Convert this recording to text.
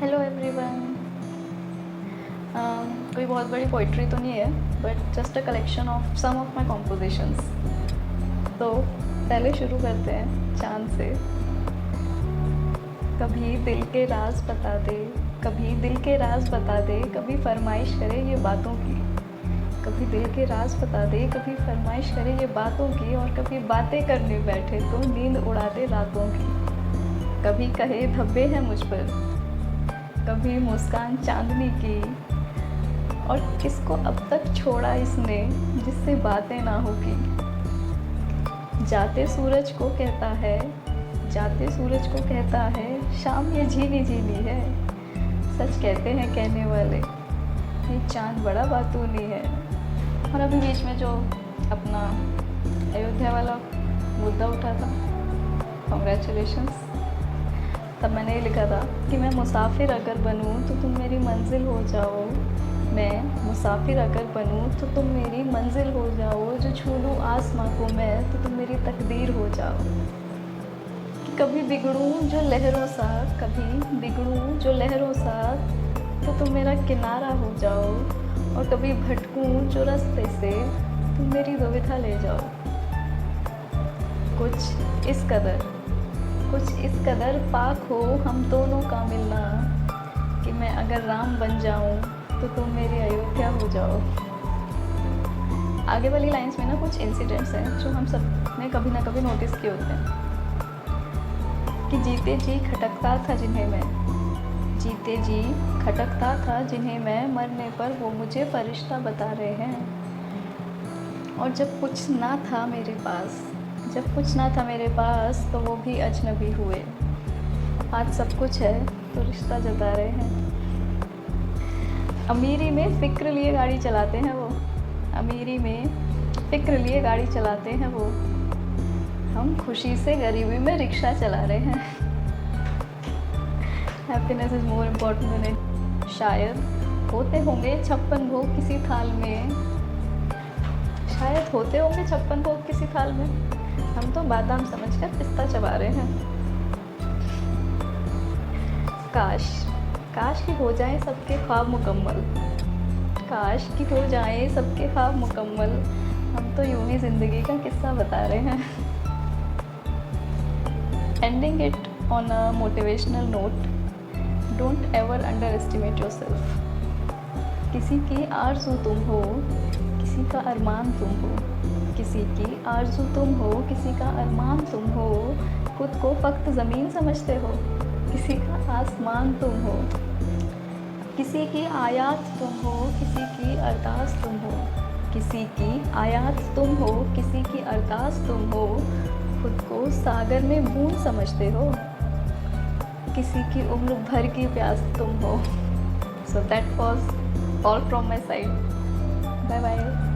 Hello everyone. कोई बहुत बड़ी पोइट्री तो नहीं है, but just a collection of some of my compositions. तो पहले शुरू करते हैं चांद से। कभी दिल के राज बता दे, कभी दिल के राज बता दे, कभी फरमाइश करे ये बातों की। कभी दिल के राज बता दे, कभी फरमाइश करे ये बातों की, और कभी बातें करने बैठे तो नींद उड़ा दे रातों की। कभी कहे धब्बे हैं मुझ पर, कभी मुस्कान चांदनी की, और किसको अब तक छोड़ा इसने जिससे बातें ना होगी। जाते सूरज को कहता है, जाते सूरज को कहता है, शाम ये झीली झीली है। सच कहते हैं कहने वाले, ये चांद बड़ा बातूनी है। और अभी बीच में जो अपना अयोध्या वाला मुद्दा उठा था, कॉन्ग्रेचुलेशंस। तब मैंने ये लिखा था कि मैं मुसाफिर अगर बनूं तो तुम मेरी मंजिल हो जाओ। मैं मुसाफिर अगर बनूं तो तुम मेरी मंजिल हो जाओ। जो छू लूँ आसमां को मैं तो तुम मेरी तकदीर हो जाओ। कि कभी बिगड़ूं जो लहरों सा, कभी बिगड़ूं जो लहरों सा, तो तुम मेरा किनारा हो जाओ। और कभी भटकूं जो रास्ते से, तुम मेरी दुविधा ले जाओ। कुछ इस कदर, कुछ इस कदर पाक हो हम दोनों का मिलना, कि मैं अगर राम बन जाऊं तो तुम मेरी अयोध्या हो जाओ। आगे वाली लाइंस में ना कुछ इंसिडेंट्स हैं जो हम सब ने कभी ना कभी नोटिस किए होते हैं। कि जीते जी खटकता था जिन्हें मैं, जीते जी खटकता था जिन्हें मैं, मरने पर वो मुझे फरिश्ता बता रहे हैं। और जब कुछ ना था मेरे पास, जब कुछ ना था मेरे पास, तो वो भी अजनबी हुए। आज सब कुछ है तो रिश्ता जता रहे हैं। अमीरी में फ़िक्र लिए गाड़ी चलाते हैं वो, अमीरी में फ़िक्र लिए गाड़ी चलाते हैं वो। हम खुशी से गरीबी में रिक्शा चला रहे हैं। Happiness is more important then it. शायद होते होंगे 56 भोग किसी थाल में, शायद होते होंगे 56 भोग किसी थाल में, हम तो बादाम समझकर पिस्ता चबा रहे हैं। काश, काश कि हो जाए सबके ख्वाब मुकम्मल, काश कि हो जाए सबके ख्वाब मुकम्मल। हम तो यूं ही ज़िंदगी का किस्सा बता रहे हैं। Ending it on a motivational note, don't ever under estimate your self. किसी की आरज़ू तुम हो, किसी का अरमान तुम हो, किसी की आरज़ू तुम हो, किसी का अरमान तुम हो। खुद को फ़क्त ज़मीन समझते हो, किसी का आसमान तुम हो। किसी की आयात तुम हो, किसी की अरदास तुम हो, किसी की आयात तुम हो, किसी की अरदास तुम हो। खुद को सागर में बूंद समझते हो, किसी की उम्र भर की प्यास तुम हो। So that was all from my side. Bye bye.